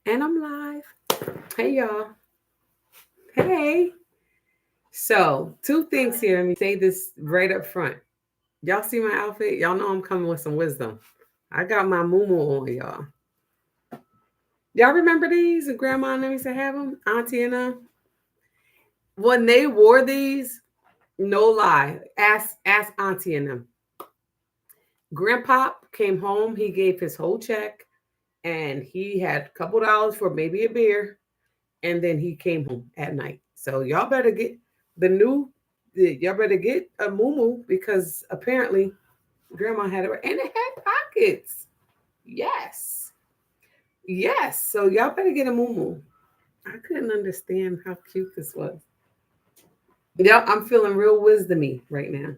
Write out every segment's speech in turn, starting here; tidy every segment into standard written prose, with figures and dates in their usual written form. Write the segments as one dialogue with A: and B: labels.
A: And I'm live. Hey, y'all. Hey. So, two things here. Let me say this right up front. Y'all see my outfit? Y'all know I'm coming with some wisdom. I got my moo on, y'all. Y'all remember these? And Grandma and them used to have them? Auntie and them? When they wore these, no lie, ask Auntie and them. Grandpa came home. He gave his whole check, and he had a couple dollars for maybe a beer, and then he came home at night. So y'all better get the new, y'all better get a moo because apparently grandma had it, and it had pockets. Yes, yes. So y'all better get a moo. I couldn't understand how cute this was. Yep, I'm feeling real wisdomy right now.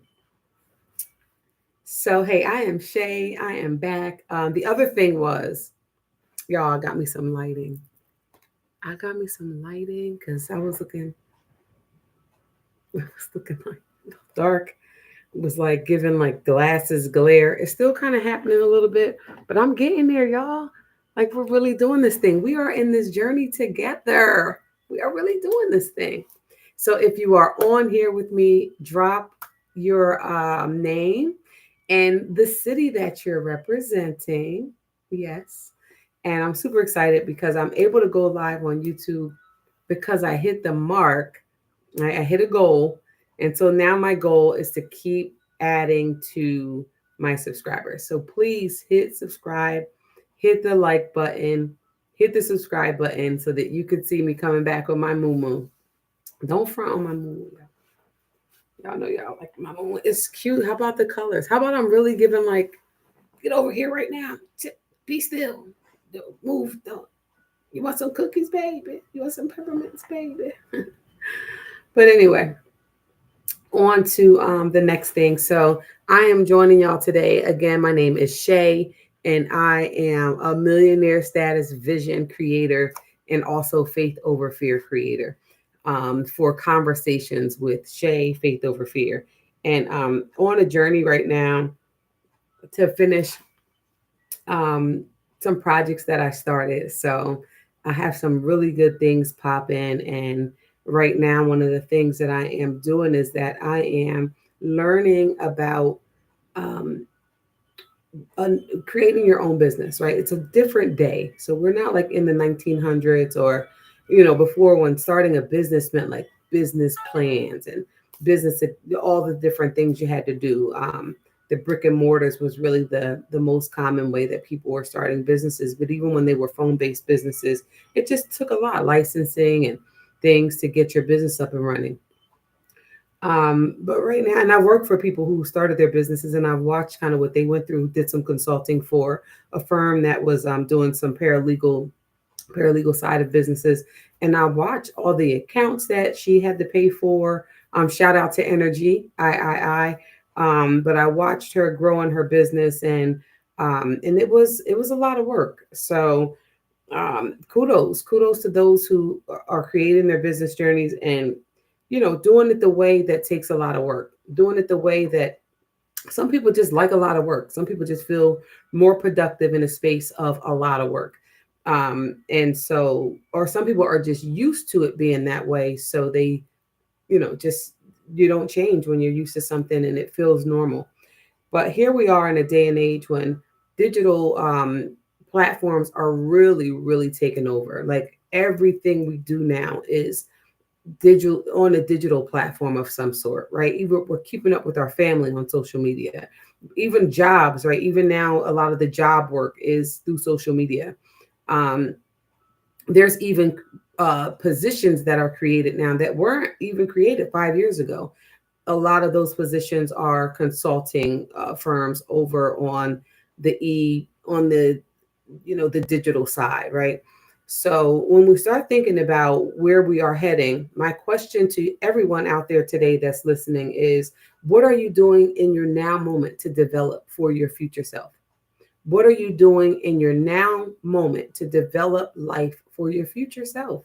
A: So hey, I am Shay. I am back. The other thing was, y'all got me some lighting. I got me some lighting because I was looking. I was looking like dark. Was like giving like glasses glare. It's still kind of happening a little bit, but I'm getting there, y'all. Like we're really doing this thing. We are in this journey together. We are really doing this thing. So if you are on here with me, drop your name and the city that you're representing. Yes. And I'm super excited because I'm able to go live on YouTube because I hit the mark. I hit a goal. And so now my goal is to keep adding to my subscribers. So please hit subscribe, hit the like button, hit the subscribe button so that you can see me coming back with my moo. Don't front on my moo. Y'all know y'all like my moo. It's cute. How about the colors? How about I'm really giving like, get over here right now. Be still. Don't move. Don't. You want some cookies, baby? You want some peppermints, baby? But anyway, on to the next thing. So I am joining y'all today. Again, my name is Shay, and I am a millionaire status vision creator and also faith over fear creator for conversations with Shay, faith over fear. And on a journey right now to finish um, some projects that I started. So I have some really good things popping. And right now, one of the things that I am doing is that I am learning about um, creating your own business, right? It's a different day. So we're not like in the 1900s or, before when starting a business meant like business plans and business, all the different things you had to do. The brick and mortars was really the most common way that people were starting businesses. But even when they were phone based businesses, it just took a lot licensing and things to get your business up and running. But right now, and I work for people who started their businesses, and I've watched kind of what they went through. Did some consulting for a firm that was doing some paralegal side of businesses, and I watched all the accounts that she had to pay for. Shout out to Energy, I. But I watched her grow in her business, and it was a lot of work. So kudos to those who are creating their business journeys and doing it the way that takes a lot of work, doing it the way that some people just like a lot of work, some people just feel more productive in a space of a lot of work. And so, or some people are just used to it being that way, so they just, you don't change when you're used to something and it feels normal. But here we are in a day and age when digital platforms are really, really taking over. Like everything we do now is digital, on a digital platform of some sort, right? Even we're keeping up with our family on social media, even jobs, right? Even now, a lot of the job work is through social media. Um, there's even positions that are created now that weren't even created 5 years ago. A lot of those positions are consulting firms over on the the digital side, right? So when we start thinking about where we are heading, my question to everyone out there today that's listening is, what are you doing in your now moment to develop for your future self? What are you doing in your now moment to develop life for your future self?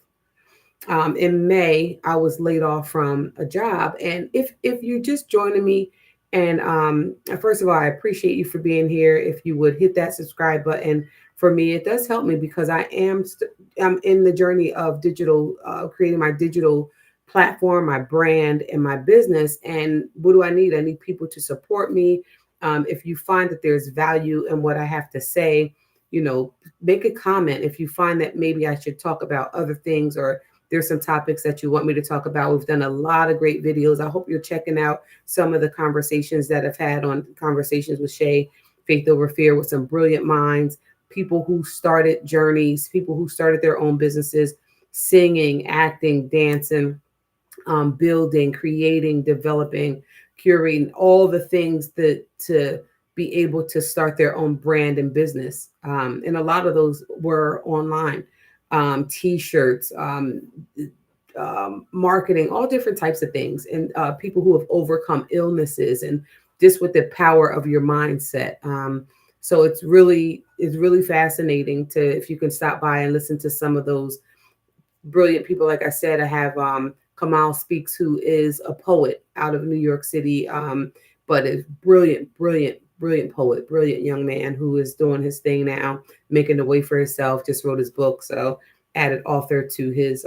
A: In May, I was laid off from a job, and if you're just joining me, And first of all, I appreciate you for being here. If you would hit that subscribe button for me, it does help me because I'm in the journey of digital, creating my digital platform, my brand, and my business. And what do I need? I need people to support me. If you find that there's value in what I have to say, you know, make a comment. If you find that maybe I should talk about other things, or there's some topics that you want me to talk about, we've done a lot of great videos. I hope you're checking out some of the conversations that I've had on Conversations with Shay, Faith Over Fear, with some brilliant minds, people who started journeys, people who started their own businesses, singing, acting, dancing, building, creating, developing, curating, all the things that to be able to start their own brand and business. And a lot of those were online, t-shirts, marketing, all different types of things, and people who have overcome illnesses, and just with the power of your mindset. So it's really fascinating to, if you can stop by and listen to some of those brilliant people. Like I said, I have Kamal Speaks, who is a poet out of New York City, but is brilliant, brilliant, brilliant poet, brilliant young man who is doing his thing now, making the way for himself. Just wrote his book, so added author to his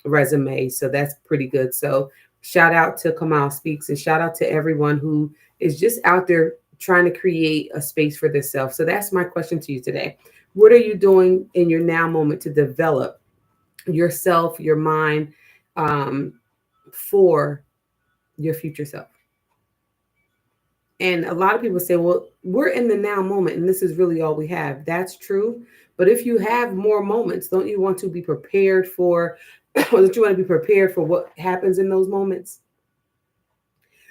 A: resume. So that's pretty good. So shout out to Kamal Speaks, and shout out to everyone who is just out there trying to create a space for themselves. So that's my question to you today. What are you doing in your now moment to develop yourself, your mind, um, for your future self? And a lot of people say, well, we're in the now moment and this is really all we have. That's true. But if you have more moments, don't you want to be prepared for, don't you want to be prepared for what happens in those moments?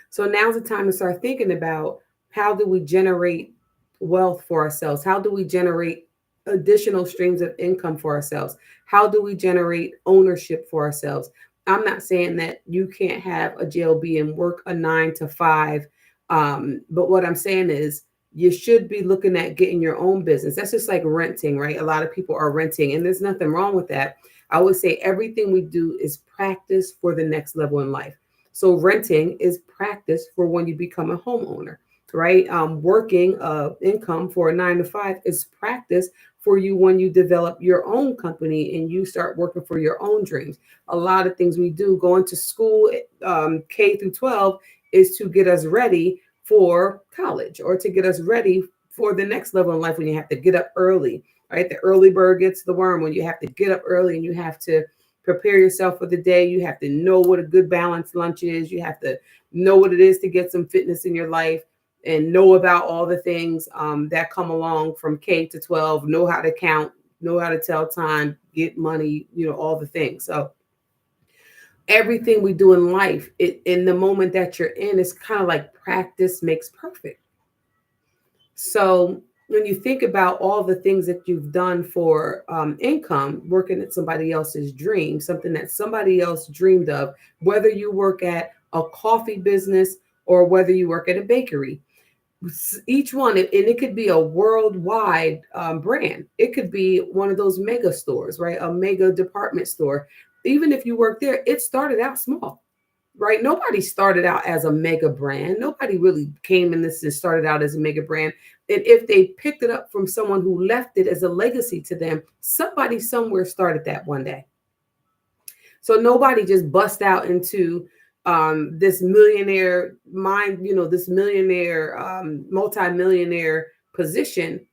A: So now's the time to start thinking about, how do we generate wealth for ourselves? How do we generate additional streams of income for ourselves? How do we generate ownership for ourselves? I'm not saying that you can't have a JLB and work a 9 to 5. But what I'm saying is, you should be looking at getting your own business. That's just like renting, right? A lot of people are renting, and there's nothing wrong with that. I always say everything we do is practice for the next level in life. So renting is practice for when you become a homeowner, right? Working income for a 9 to 5 is practice for you when you develop your own company and you start working for your own dreams. A lot of things we do, going to school, K through 12, is to get us ready for college, or to get us ready for the next level in life, when you have to get up early, right? The early bird gets the worm. When you have to get up early and you have to prepare yourself for the day, you have to know what a good balanced lunch is. You have to know what it is to get some fitness in your life, and know about all the things that come along from K to 12, know how to count, know how to tell time, get money, all the things. So everything we do in life, in the moment that you're in, is kind of like practice makes perfect. So when you think about all the things that you've done for income, working at somebody else's dream, something that somebody else dreamed of, whether you work at a coffee business or whether you work at a bakery, each one, and it could be a worldwide brand. It could be one of those mega stores, right? A mega department store. Even if you work there, it started out small, right? Nobody started out as a mega brand. Nobody really came in this and started out as a mega brand. And if they picked it up from someone who left it as a legacy to them, somebody somewhere started that one day. So nobody just bust out into this millionaire mind, this millionaire, multi-millionaire position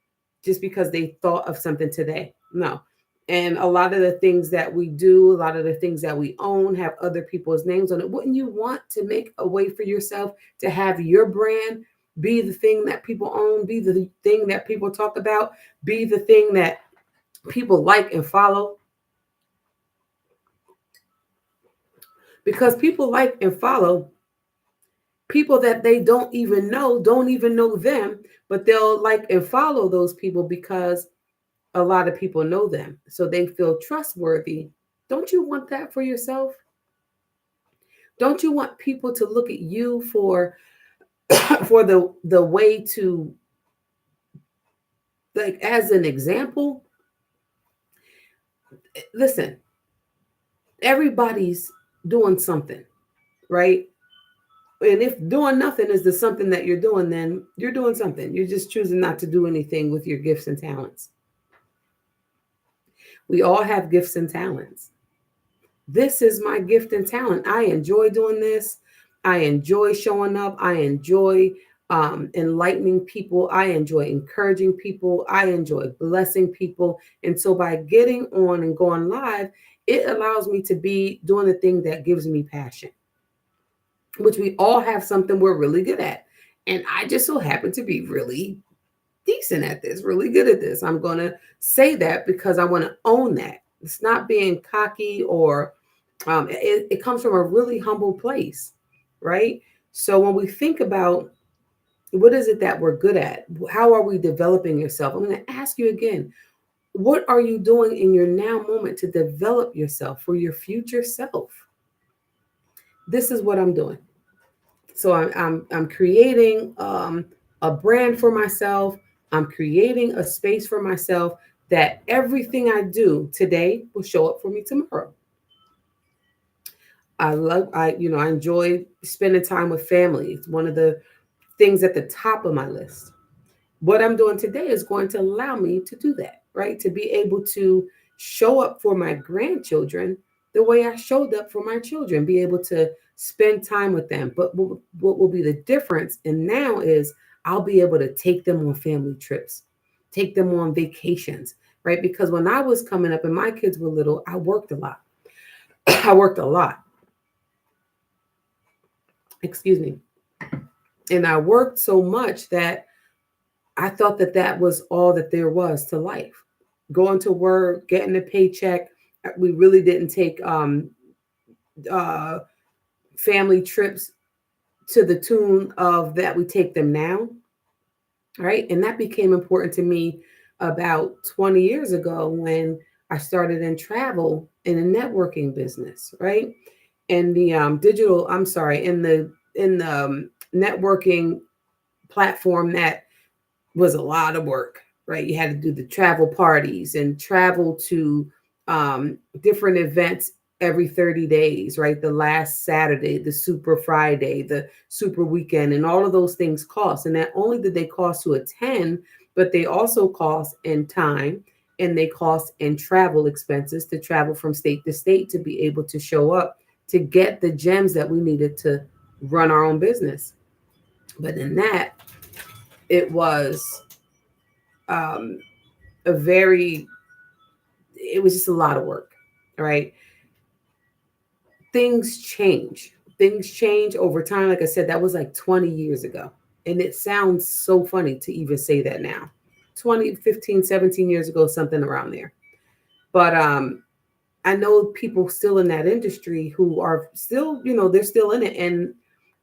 A: just because they thought of something today. No. And a lot of the things that we do, a lot of the things that we own have other people's names on it. Wouldn't you want to make a way for yourself to have your brand be the thing that people own, be the thing that people talk about, be the thing that people like and follow? Because people like and follow people that they don't even know them, but they'll like and follow those people because a lot of people know them. So they feel trustworthy. Don't you want that for yourself? Don't you want people to look at you for for the way to, like, as an example? Listen, everybody's doing something, right? And if doing nothing is the something that you're doing, then you're doing something. You're just choosing not to do anything with your gifts and talents. We all have gifts and talents. This is my gift and talent. I enjoy doing this. I enjoy showing up. I enjoy enlightening people. I enjoy encouraging people. I enjoy blessing people. And so by getting on and going live, it allows me to be doing the thing that gives me passion, which we all have something we're really good at. And I just so happen to be really decent at this, really good at this. I'm going to say that because I want to own that. It's not being cocky or it comes from a really humble place, right? So when we think about what is it that we're good at, how are we developing yourself? I'm going to ask you again, what are you doing in your now moment to develop yourself for your future self? This is what I'm doing. So I'm creating a brand for myself. I'm creating a space for myself that everything I do today will show up for me tomorrow. I enjoy spending time with family. It's one of the things at the top of my list. What I'm doing today is going to allow me to do that, right? To be able to show up for my grandchildren the way I showed up for my children, be able to spend time with them. But what will be the difference and now is I'll be able to take them on family trips, take them on vacations, right? Because when I was coming up and my kids were little, I worked a lot. I worked a lot. Excuse me. And I worked so much that I thought that that was all that there was to life. Going to work, getting a paycheck. We really didn't take uh, family trips to the tune of that we take them now, right? And that became important to me about 20 years ago when I started in travel in a networking business, right? And the digital, I'm sorry, in the networking platform that was a lot of work, right? You had to do the travel parties and travel to different events every 30 days, right? The last Saturday, the Super Friday, the Super Weekend, and all of those things cost. And not only did they cost to attend, but they also cost in time and they cost in travel expenses to travel from state to state to be able to show up to get the gems that we needed to run our own business. But in that, it was um, a very, it was just a lot of work, right? Things change. Things change over time. Like I said, that was like 20 years ago. And it sounds so funny to even say that now. 20, 15, 17 years ago, something around there. But I know people still in that industry who are still, they're still in it and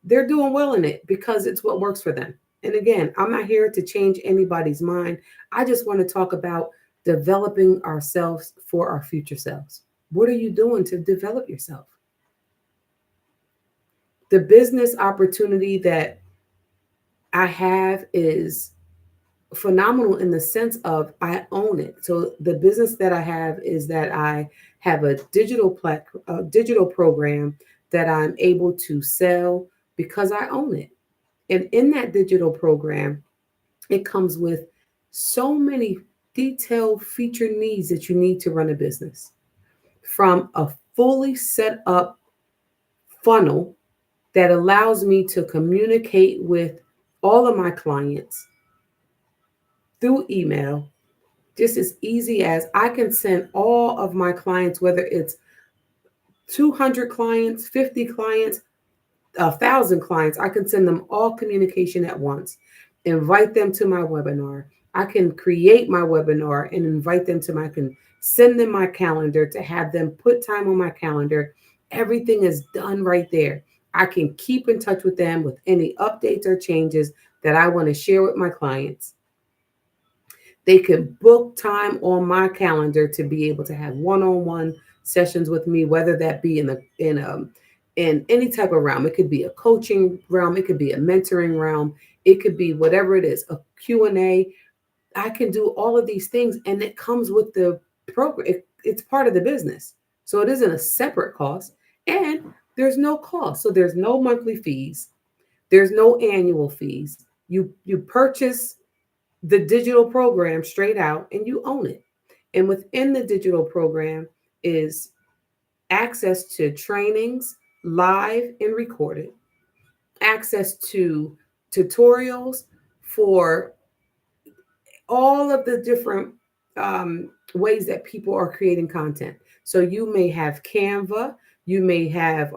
A: they're doing well in it because it's what works for them. And again, I'm not here to change anybody's mind. I just want to talk about developing ourselves for our future selves. What are you doing to develop yourself? The business opportunity that I have is phenomenal in the sense of I own it. So the business that I have is that I have a digital program that I'm able to sell because I own it. And in that digital program, it comes with so many detailed feature needs that you need to run a business, from a fully set up funnel that allows me to communicate with all of my clients through email, just as easy as I can send all of my clients, whether it's 200 clients, 50 clients, 1,000 clients, I can send them all communication at once, invite them to my webinar. I can create my webinar and invite them to I can send them my calendar to have them put time on my calendar. Everything is done right there. I can keep in touch with them with any updates or changes that I want to share with my clients. They can book time on my calendar to be able to have one-on-one sessions with me, whether that be in any type of realm. It could be a coaching realm, it could be a mentoring realm, it could be whatever it is, a Q&A. I can do all of these things and it comes with the program. It's part of the business. So it isn't a separate cost and there's no cost. So there's no monthly fees. There's no annual fees. You purchase the digital program straight out and you own it. And within the digital program is access to trainings, live and recorded, access to tutorials for all of the different ways that people are creating content. So you may have Canva, you may have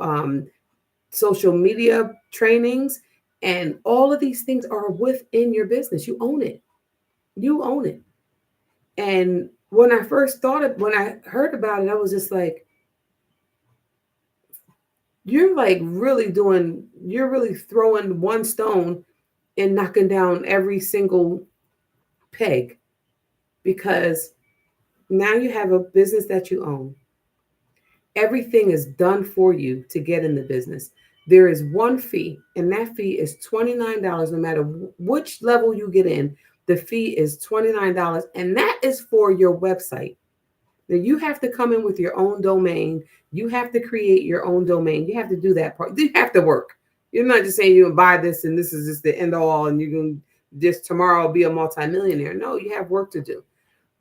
A: social media trainings, and all of these things are within your business. You own it. You own it. And when I first when I heard about it, I was just like, you're really throwing one stone and knocking down every single peg, because now you have a business that you own. Everything is done for you to get in the business. There is one fee, and that fee is $29 no matter which level you get in. The fee is $29, and that is for your website. Now you have to come in with your own domain. You have to create your own domain. You have to do that part. You have to work. You're not just saying you can buy this and this is just the end all and you can just tomorrow be a multimillionaire. No, you have work to do.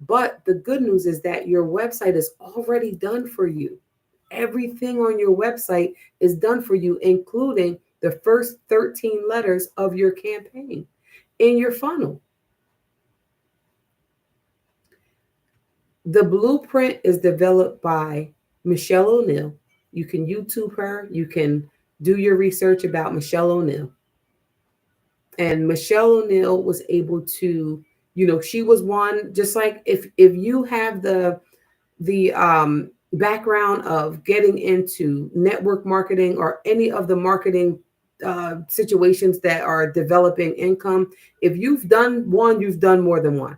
A: But the good news is that your website is already done for you. Everything on your website is done for you, including the first 13 letters of your campaign in your funnel. The blueprint is developed by Michelle O'Neill. You can YouTube her. You can do your research about Michelle O'Neill. And Michelle O'Neill was able to, she was one, just like if you have the background of getting into network marketing or any of the marketing situations that are developing income, if you've done one, you've done more than one.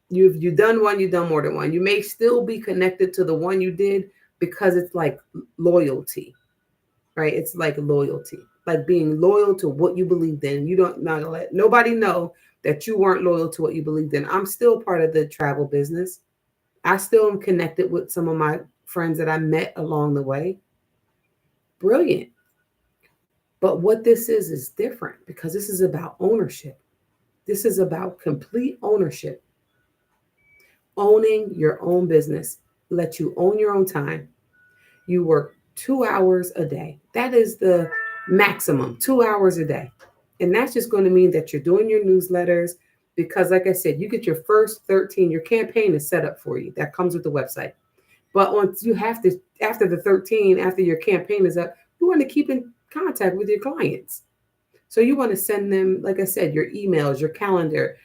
A: You've done one, you've done more than one. You may still be connected to the one you did because it's like loyalty, right? It's like loyalty, like being loyal to what you believed in. You don't not gonna let nobody know that you weren't loyal to what you believed in. I'm still part of the travel business. I still am connected with some of my friends that I met along the way. Brilliant. But what this is different because this is about ownership. This is about complete ownership. Owning your own business, let you own your own time. You work 2 hours a day. That is the maximum, 2 hours a day. And that's just going to mean that you're doing your newsletters because, like I said, you get your first 13, your campaign is set up for you. That comes with the website. But once you have to, after the 13, after your campaign is up, you want to keep in contact with your clients. So you want to send them, like I said, your emails, your calendar,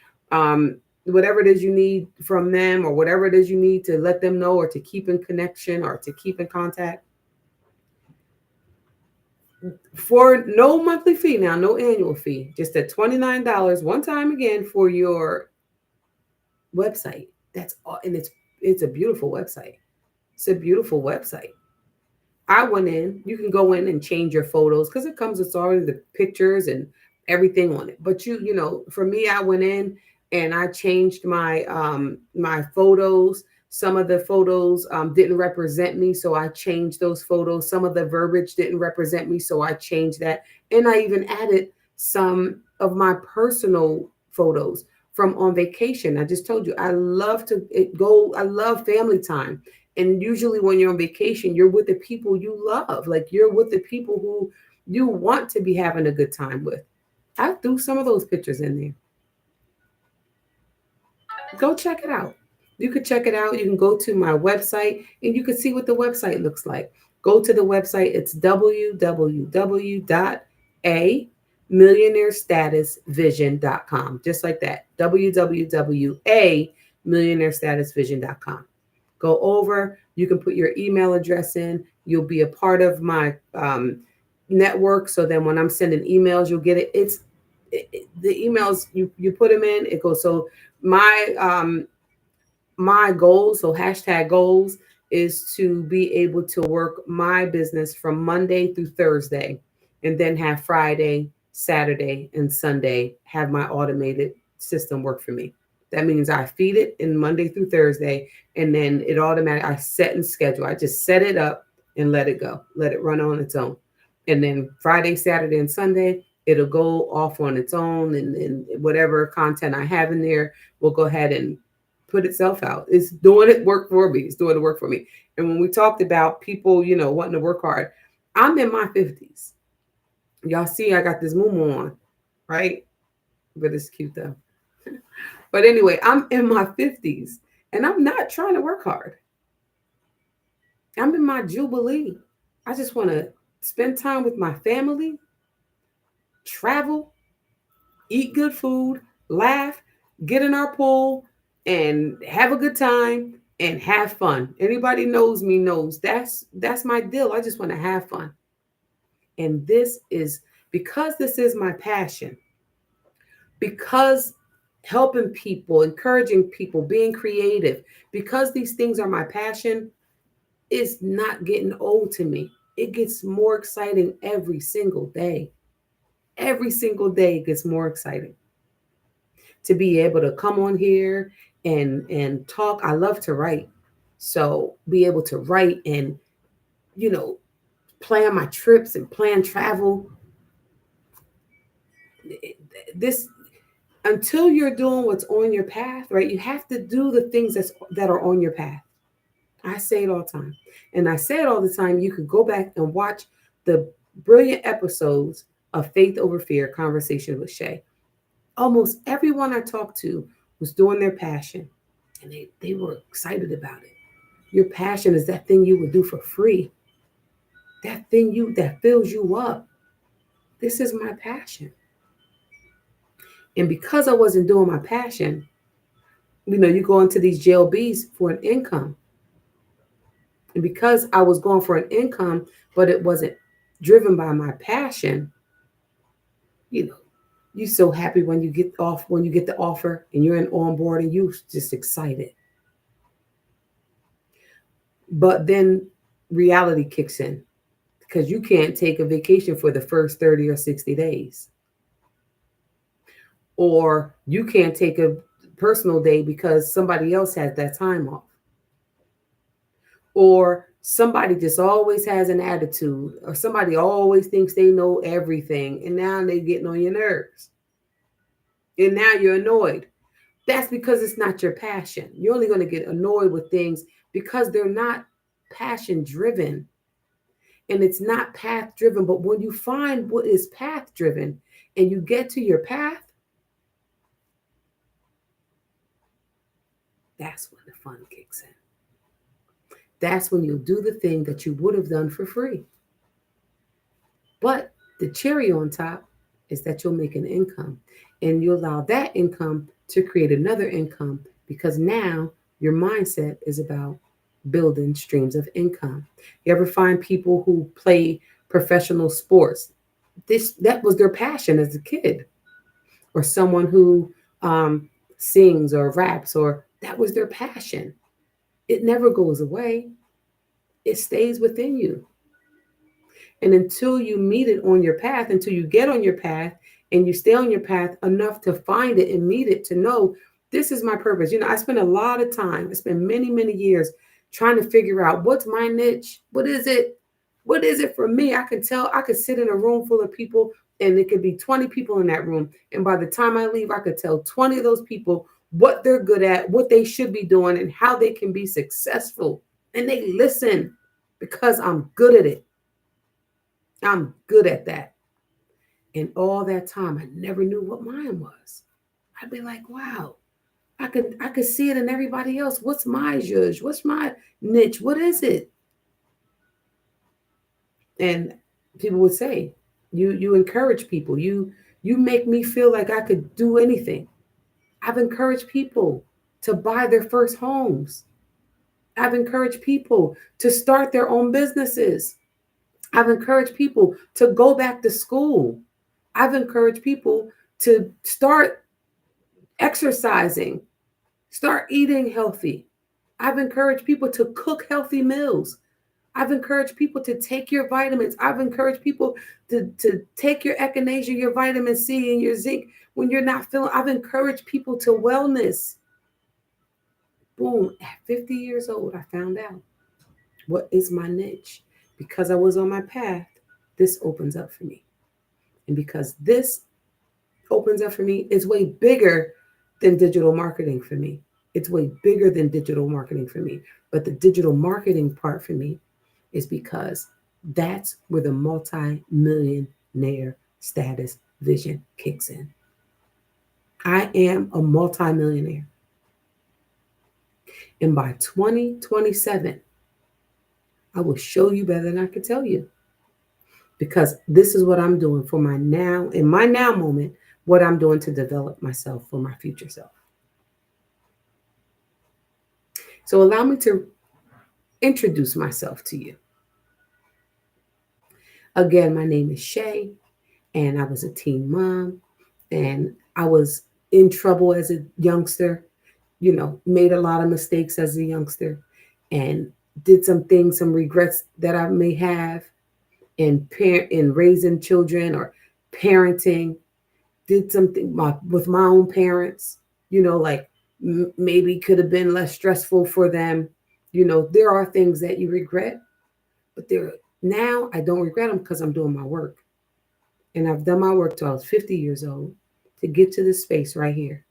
A: whatever it is you need from them or whatever it is you need to let them know or to keep in connection or to keep in contact. For no monthly fee now, no annual fee, just at $29 one time again for your website. That's all, and it's a beautiful website. It's a beautiful website. I went in, you can go in and change your photos because it comes with already the pictures and everything on it. But for me, I went in and I changed my my photos. Some of the photos didn't represent me, so I changed those photos. Some of the verbiage didn't represent me, so I changed that. And I even added some of my personal photos from on vacation. I just told you I love to go. I love family time. And usually when you're on vacation, you're with the people you love. Like you're with the people who you want to be having a good time with. I threw some of those pictures in there. Go check it out. You could check it out. You can go to my website and you can see what the website looks like. Go to the website. It's www.amillionairestatusvision.com. Just like that. www.amillionairestatusvision.com. Go over. You can put your email address in. You'll be a part of my network. So then when I'm sending emails, you'll get it. The emails, you put them in. It goes. So my goals, so hashtag goals, is to be able to work my business from Monday through Thursday and then have Friday, Saturday, and Sunday have my automated system work for me. That means I feed it in Monday through Thursday, and then it automatically, I set and schedule. I just set it up and let it go. Let it run on its own. And then Friday, Saturday, and Sunday, It'll go off on its own, and whatever content I have in there will go ahead and put itself out. It's doing it work for me. It's doing the work for me. And when we talked about people, wanting to work hard, I'm in my 50s. Y'all see, I got this moo on, right? But it's cute though. But anyway, I'm in my 50s and I'm not trying to work hard. I'm in my jubilee. I just want to spend time with my family, travel, eat good food, laugh, get in our pool, and have a good time and have fun. Anybody knows me knows that's my deal. I just want to have fun. And this is because this is my passion. Because helping people, encouraging people, being creative, because these things are my passion, it's not getting old to me. It gets more exciting every single day. Every single day it gets more exciting to be able to come on here and talk. I love to write. So be able to write and, you know, plan my trips and plan travel. This until you're doing what's on your path, right? You have to do the things that are on your path. I say it all the time. And I say it all the time. You could go back and watch the brilliant episodes of Faith Over Fear Conversation with Shay. Almost everyone I talked to was doing their passion and they were excited about it. Your passion is that thing you would do for free. That thing that fills you up. This is my passion. And because I wasn't doing my passion, you go into these JLBs for an income. And because I was going for an income, but it wasn't driven by my passion, you know, you're so happy when you get the offer and you're in on board and you just excited. But then reality kicks in because you can't take a vacation for the first 30 or 60 days. Or you can't take a personal day because somebody else has that time off. Or somebody just always has an attitude, or somebody always thinks they know everything, and now they're getting on your nerves. And now you're annoyed. That's because it's not your passion. You're only going to get annoyed with things because they're not passion driven. And it's not path driven. But when you find what is path driven and you get to your path, that's when the fun kicks in. That's when you'll do the thing that you would have done for free. But the cherry on top is that you'll make an income and you allow that income to create another income because now your mindset is about building streams of income. You ever find people who play professional sports? That was their passion as a kid, or someone who sings or raps, or that was their passion. It never goes away. It stays within you. And until you meet it on your path, until you get on your path and you stay on your path enough to find it and meet it, to know this is my purpose. I spent a lot of time, I spent many, many years trying to figure out what's my niche. What is it? What is it for me? I could tell, I could sit in a room full of people and it could be 20 people in that room. And by the time I leave, I could tell 20 of those people what they're good at, what they should be doing, and how they can be successful. And they listen because I'm good at it. I'm good at that. And all that time, I never knew what mine was. I'd be like, wow, I could see it in everybody else. What's my judge? What's my niche? What is it? And people would say, you encourage people. You make me feel like I could do anything. I've encouraged people to buy their first homes. I've encouraged people to start their own businesses. I've encouraged people to go back to school. I've encouraged people to start exercising, start eating healthy. I've encouraged people to cook healthy meals. I've encouraged people to take your vitamins. I've encouraged people to take your echinacea, your vitamin C, and your zinc when you're not feeling. I've encouraged people to wellness. Boom, at 50 years old, I found out what is my niche. Because I was on my path, this opens up for me. And because this opens up for me, it's way bigger than digital marketing for me. It's way bigger than digital marketing for me. But the digital marketing part for me is because that's where the multi-millionaire status vision kicks in. I am a multi-millionaire. And by 2027, I will show you better than I could tell you. Because this is what I'm doing for my now, in my now moment, what I'm doing to develop myself for my future self. So allow me to introduce myself to you. Again, my name is Shay, and I was a teen mom, and I was in trouble as a youngster, made a lot of mistakes as a youngster, and did some things, some regrets that I may have in raising children or parenting. Did something with my own parents, like maybe could have been less stressful for them. There are things that you regret, but now I don't regret them because I'm doing my work. And I've done my work till I was 50 years old to get to this space right here.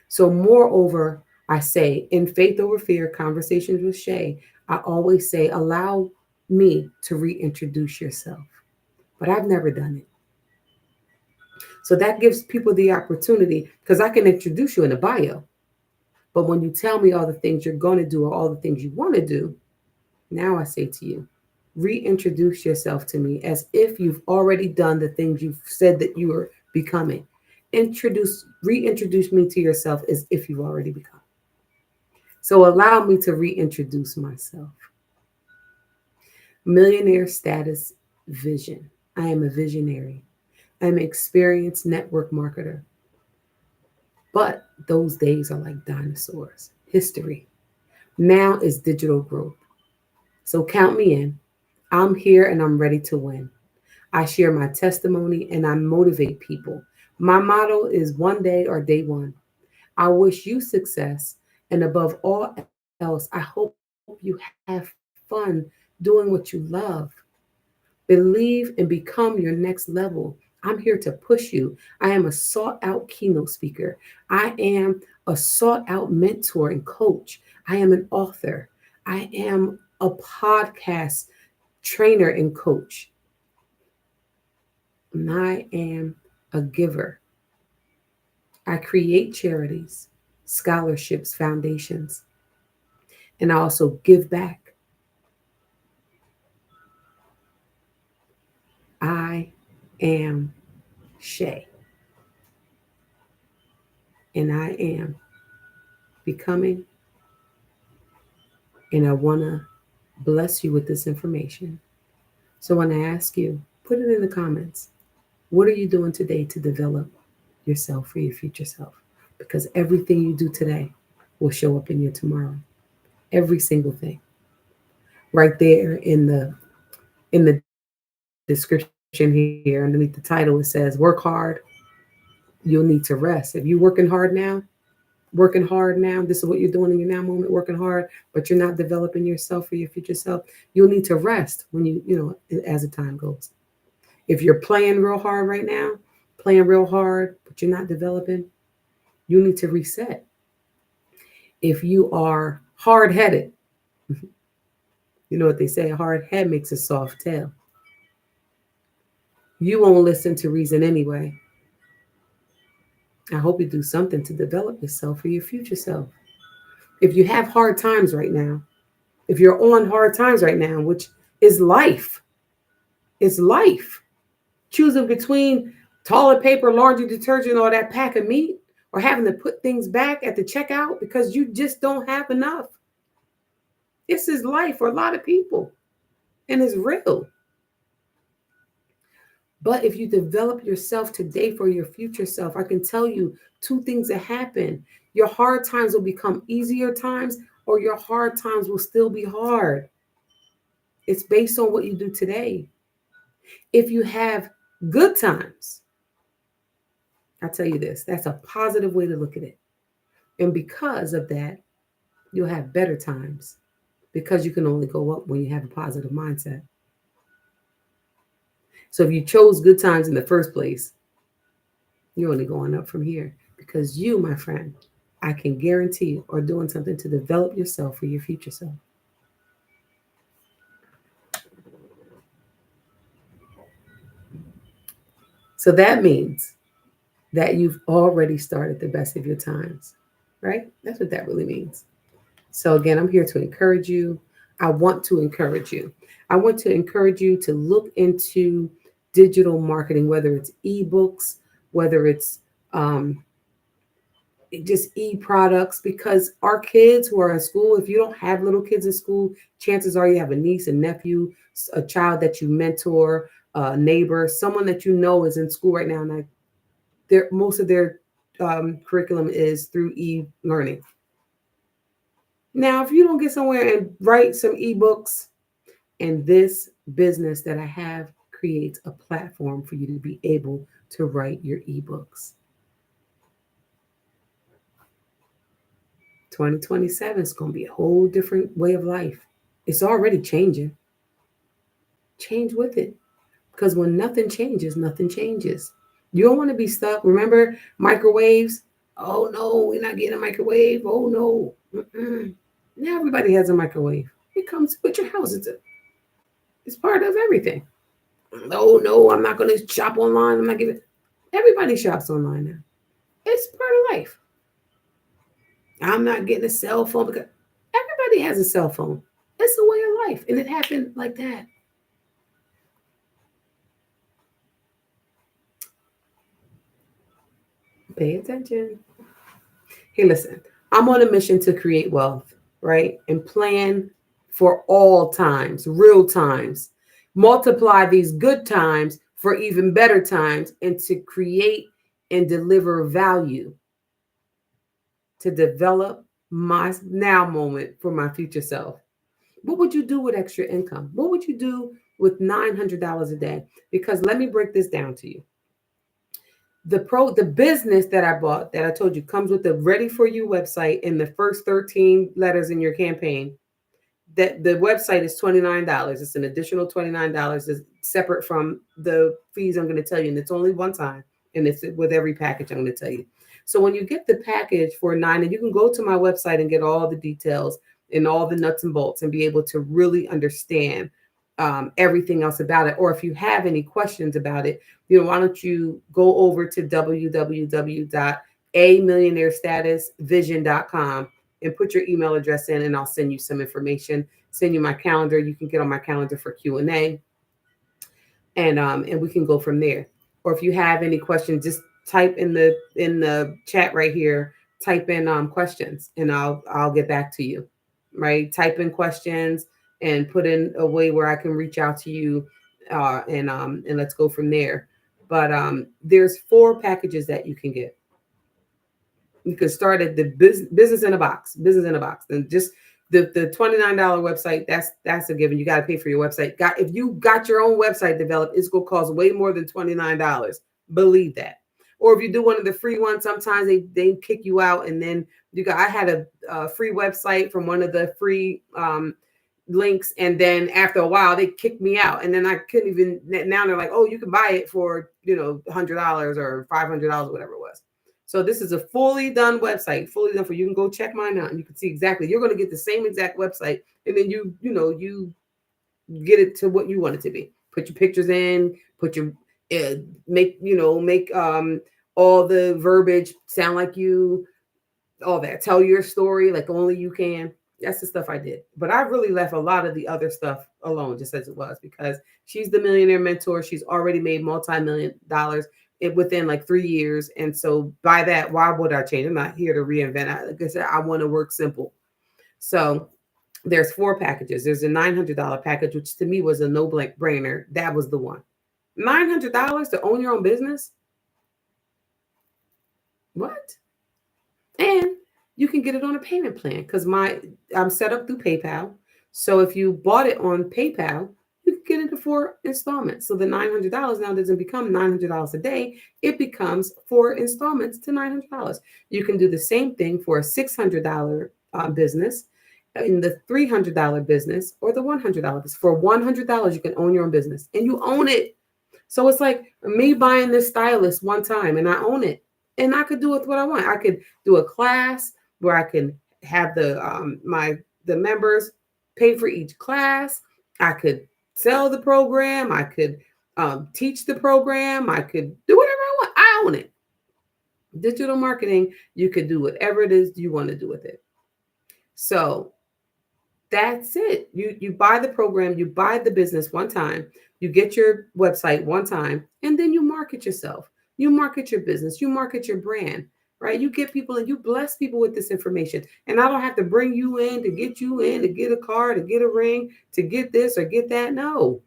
A: So moreover, I say in Faith Over Fear, Conversations with Shay, I always say, allow me to reintroduce yourself. But I've never done it. So that gives people the opportunity, because I can introduce you in a bio. But when you tell me all the things you're going to do or all the things you want to do, now I say to you, reintroduce yourself to me as if you've already done the things you've said that you are becoming. Reintroduce me to yourself as if you've already become. So allow me to reintroduce myself. Millionaire status vision. I am a visionary. I'm an experienced network marketer. But those days are like dinosaurs. History. Now is digital growth. So count me in. I'm here and I'm ready to win. I share my testimony and I motivate people. My motto is one day or day one. I wish you success. And above all else, I hope you have fun doing what you love. Believe and become your next level. I'm here to push you. I am a sought out keynote speaker. I am a sought out mentor and coach. I am an author. I am a podcast trainer and coach. And I am a giver. I create charities, scholarships, foundations, and I also give back. I am Shay, and I am becoming, and I want to bless you with this information. So when I ask you, put it in the comments. What are you doing today to develop yourself for your future self? Because everything you do today will show up in your tomorrow. Every single thing. Right there in the description here, underneath the title, it says work hard. You'll need to rest. If you're working hard now, this is what you're doing in your now moment, working hard, but you're not developing yourself for your future self, you'll need to rest when as the time goes. If you're playing real hard right now, playing real hard, but you're not developing, you need to reset. If you are hard-headed, you know what they say, a hard head makes a soft tail. You won't listen to reason anyway. I hope you do something to develop yourself for your future self. If you have hard times right now, if you're on hard times right now, which is life, it's life. Choosing between toilet paper, laundry detergent, or that pack of meat, or having to put things back at the checkout because you just don't have enough. This is life for a lot of people, and it's real. But if you develop yourself today for your future self, I can tell you two things that happen. Your hard times will become easier times, or your hard times will still be hard. It's based on what you do today. If you have good times, I tell you this, that's a positive way to look at it. And because of that, you'll have better times because you can only go up when you have a positive mindset. So if you chose good times in the first place, you're only going up from here because you, my friend, I can guarantee are doing something to develop yourself for your future self. So that means that you've already started the best of your times, right? That's what that really means. So, again, I'm here to encourage you. I want to encourage you. I want to encourage you to look into digital marketing, whether it's ebooks, whether it's um, just e-products, because our kids who are in school, if you don't have little kids in school, chances are you have a niece, a nephew, a child that you mentor, a neighbor, someone that you know is in school right now, and most of their curriculum is through e-learning. Now, if you don't get somewhere and write some ebooks, and this business that I have creates a platform for you to be able to write your ebooks. 2027 is going to be a whole different way of life. It's already changing. Change with it. Because when nothing changes, nothing changes. You don't want to be stuck. Remember microwaves? Oh no, we're not getting a microwave. Oh no. Mm-mm. Now everybody has a microwave. It comes with your house. It's part of everything. Oh no, I'm not going to shop online. I'm not giving. Everybody shops online now. It's part of life. I'm not getting a cell phone because everybody has a cell phone. It's the way of life, and it happened like that. Pay attention. Hey, listen. I'm on a mission to create wealth, right, and plan for all times, real times. Multiply these good times for even better times, and to create and deliver value to develop my now moment for my future self. What would you do with extra income? What would you do with $900 a day? Because let me break this down to you. The business that I bought that I told you comes with the ready for you website and the first 13 letters in your campaign. That the website is $29. It's an additional $29. It's separate from the fees I'm going to tell you, and it's only one time, and it's with every package I'm going to tell you. So when you get the package for $9, and you can go to my website and get all the details and all the nuts and bolts and be able to really understand everything else about it. Or if you have any questions about it, why don't you go over to www.amillionairestatusvision.com and put your email address in, and I'll send you some information, send you my calendar. You can get on my calendar for Q&A, and we can go from there. Or if you have any questions, just type in the chat right here, type in questions, and I'll get back to you, right? Type in questions and put in a way where I can reach out to you, and let's go from there. But there's 4 packages that you can get. You can start at the business in a box, and just the $29 website. That's a given. You got to pay for your website. If you got your own website developed, it's gonna cost way more than $29. Believe that. Or if you do one of the free ones, sometimes they kick you out, and then I had a free website from one of the free links, and then after a while they kicked me out, and then I couldn't even. Now they're like, oh, you can buy it for $100 or $500, whatever it was. So this is a fully done website, fully done for you. Can go check mine out, and you can see exactly. You're going to get the same exact website, and then you get it to what you want it to be. Put your pictures in, put your make all the verbiage sound like you, all that. Tell your story like only you can. That's the stuff I did. But I really left a lot of the other stuff alone, just as it was, because she's the millionaire mentor. She's already made multi-million dollars within like 3 years. And so by that, why would I change? I'm not here to reinvent. Like I said, I want to work simple. So there's 4 packages. There's a $900 package, which to me was a no-brainer. That was the one. $900 to own your own business? What? And you can get it on a payment plan because I'm set up through PayPal. So if you bought it on PayPal, you can get into 4 installments. So the $900 now doesn't become $900 a day. It becomes 4 installments to $900. You can do the same thing for a $600 business, in the $300 business, or the $100 business. For $100, you can own your own business, and you own it. So it's like me buying this stylus one time and I own it. And I could do with what I want. I could do a class where I can have the members pay for each class. I could sell the program. I could teach the program. I could do whatever I want. I own it. Digital marketing, you could do whatever it is you want to do with it. So that's it. You buy the program, you buy the business one time, you get your website one time, and then you market yourself. You market your business, you market your brand, right? You get people and you bless people with this information. And I don't have to bring you in to get you in to get a car, to get a ring, to get this or get that. No.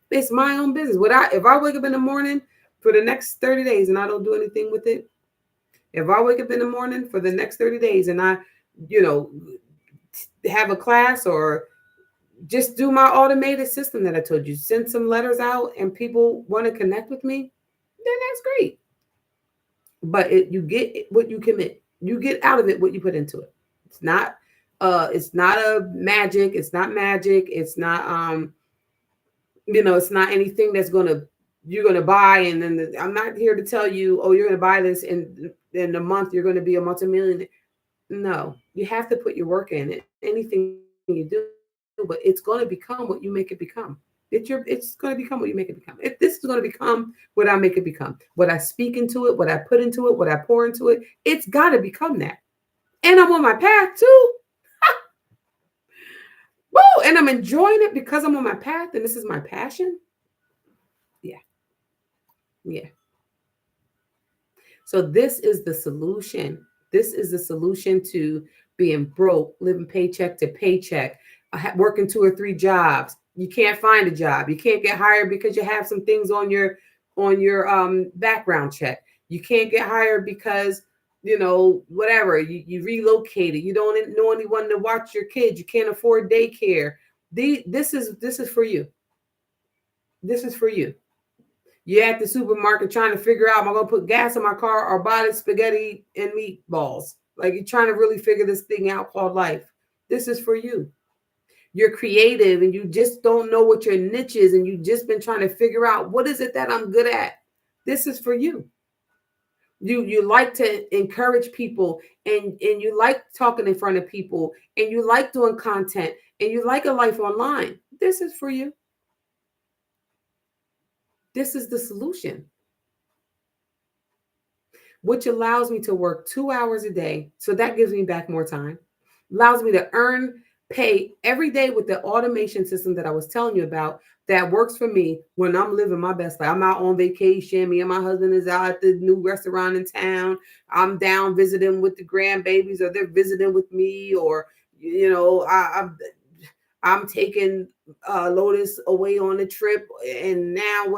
A: It's my own business. If I wake up in the morning for the next 30 days and I don't do anything with it, if I wake up in the morning for the next 30 days and I, you know, have a class or just do my automated system that I told you, send some letters out and people want to connect with me, then that's great. But you get what you commit. You get out of it what you put into it. It's not a magic. It's not magic. It's not it's not anything that's you're gonna buy and then I'm not here to tell you, oh, you're gonna buy this and in a month you're gonna be a multimillionaire. No, you have to put your work in it. Anything you do, but it's going to become what you make it become. It's going to become what you make it become. If this is going to become what I make it become, what I speak into it, what I put into it, what I pour into it, it's got to become that. And I'm on my path too. Woo! And I'm enjoying it because I'm on my path and this is my passion. Yeah. Yeah. So this is the solution. This is the solution to being broke, living paycheck to paycheck, working 2 or 3 jobs. You can't find a job. You can't get hired because you have some things on your background check. You can't get hired because whatever you relocated. You don't know anyone to watch your kids. You can't afford daycare. This is for you. This is for you. You're at the supermarket trying to figure out, am I going to put gas in my car or buy the spaghetti and meatballs? Like you're trying to really figure this thing out called life. This is for you. You're creative and you just don't know what your niche is and you've just been trying to figure out what is it that I'm good at. This is for you. You like to encourage people and you like talking in front of people and you like doing content and you like a life online. This is for you. This is the solution, which allows me to work 2 hours a day. So that gives me back more time, allows me to earn pay every day with the automation system that I was telling you about that works for me when I'm living my best life. I'm out on vacation. Me and my husband is out at the new restaurant in town. I'm down visiting with the grandbabies or they're visiting with me or, I'm taking Lotus away on a trip. And now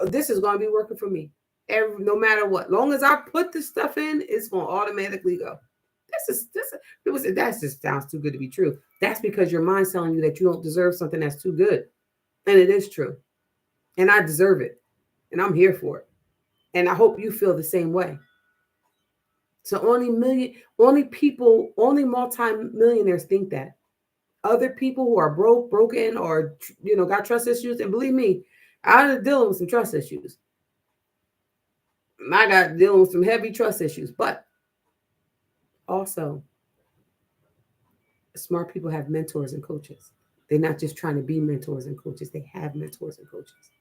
A: this is going to be working for me. No matter what, long as I put this stuff in, it's going to automatically go. People say that just sounds too good to be true. That's because your mind's telling you that you don't deserve something that's too good, and it is true, and I deserve it, and I'm here for it, and I hope you feel the same way. So only multi-millionaires think that. Other people who are broken, or got trust issues, and believe me, I'm dealing with some trust issues. I got dealing with some heavy trust issues, but also smart people have mentors and coaches. They're not just trying to be mentors and coaches. They have mentors and coaches.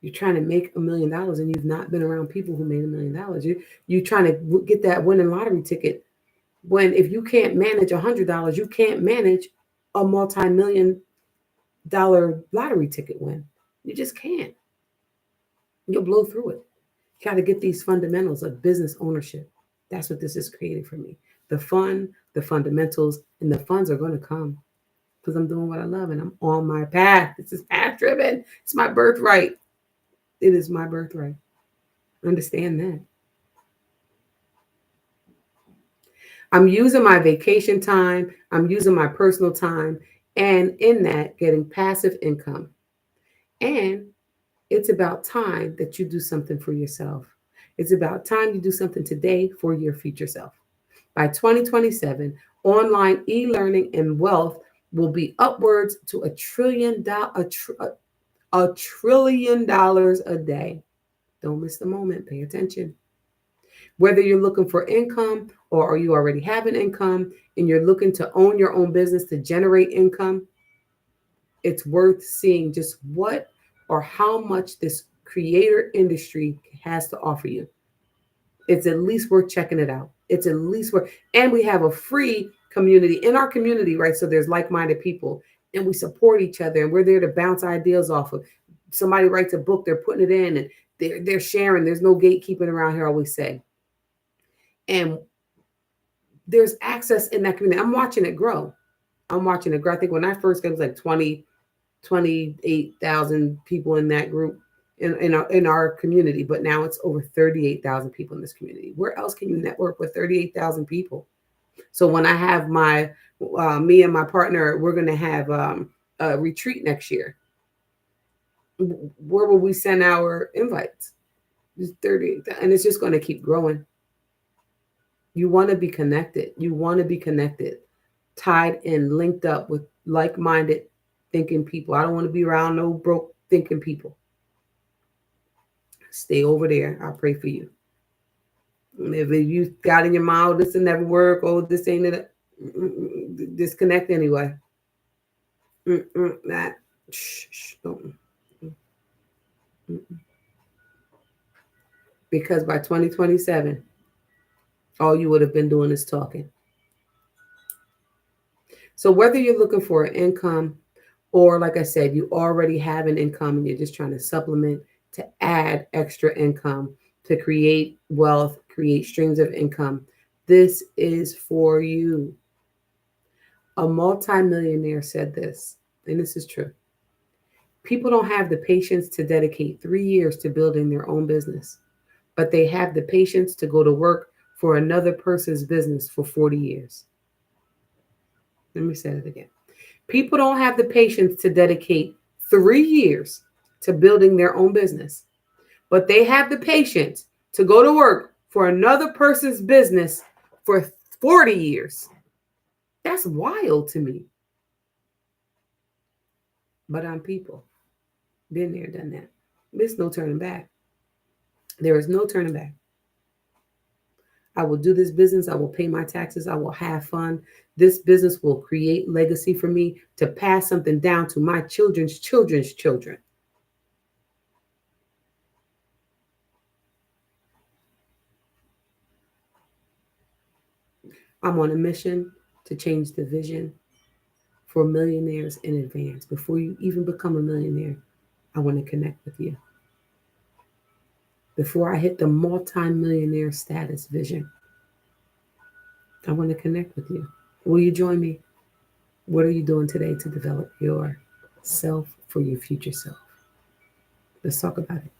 A: You're trying to make $1 million and you've not been around people who made $1 million. You're trying to get that winning lottery ticket. When if you can't manage $100, you can't manage a multi-million-dollar lottery ticket win. You just can't. You'll blow through it. You got to get these fundamentals of business ownership. That's what this is creating for me. The fun, the fundamentals, and the funds are going to come because I'm doing what I love and I'm on my path. This is path driven. It's my birthright. It is my birthright. Understand that. I'm using my vacation time. I'm using my personal time. And in that, getting passive income. And it's about time that you do something for yourself. It's about time you do something today for your future self. By 2027, online e-learning and wealth will be upwards to $1 trillion a day. Don't miss the moment. Pay attention. Whether you're looking for income or you already have an income and you're looking to own your own business to generate income, it's worth seeing just what or how much this creator industry has to offer you. It's at least worth checking it out. It's at least worth, and we have a free community in our community, right? So there's like-minded people and we support each other and we're there to bounce ideas off of. Somebody writes a book, they're putting it in and they're sharing. There's no gatekeeping around here, I always say. And there's access in that community. I'm watching it grow. I think when I first came, it was like 28,000 people in that group in our community, but now it's over 38,000 people in this community. Where else can you network with 38,000 people? So when I have me and my partner, we're going to have a retreat next year. Where will we send our invites? 38, and it's just going to keep growing. You want to be connected. You want to be connected, tied and linked up with like-minded thinking people. I don't want to be around no broke thinking people. Stay over there. I pray for you. If you got in your mind, this will never work, oh, this ain't it, disconnect anyway. That. Because by 2027, all you would have been doing is talking. So whether you're looking for an income or, like I said, you already have an income and you're just trying to supplement to add extra income to create wealth, create streams of income, this is for you. A multimillionaire said this, and this is true. People don't have the patience to dedicate 3 years to building their own business, but they have the patience to go to work for another person's business for 40 years. Let me say it again. People don't have the patience to dedicate 3 years to building their own business, but they have the patience to go to work for another person's business for 40 years. That's wild to me. But I'm people. Been there, done that. There's no turning back. There is no turning back. I will do this business. I will pay my taxes. I will have fun. This business will create legacy for me to pass something down to my children's children's children. I'm on a mission to change the vision for millionaires in advance. Before you even become a millionaire, I want to connect with you. Before I hit the multi-millionaire status vision, I want to connect with you. Will you join me? What are you doing today to develop your self for your future self? Let's talk about it.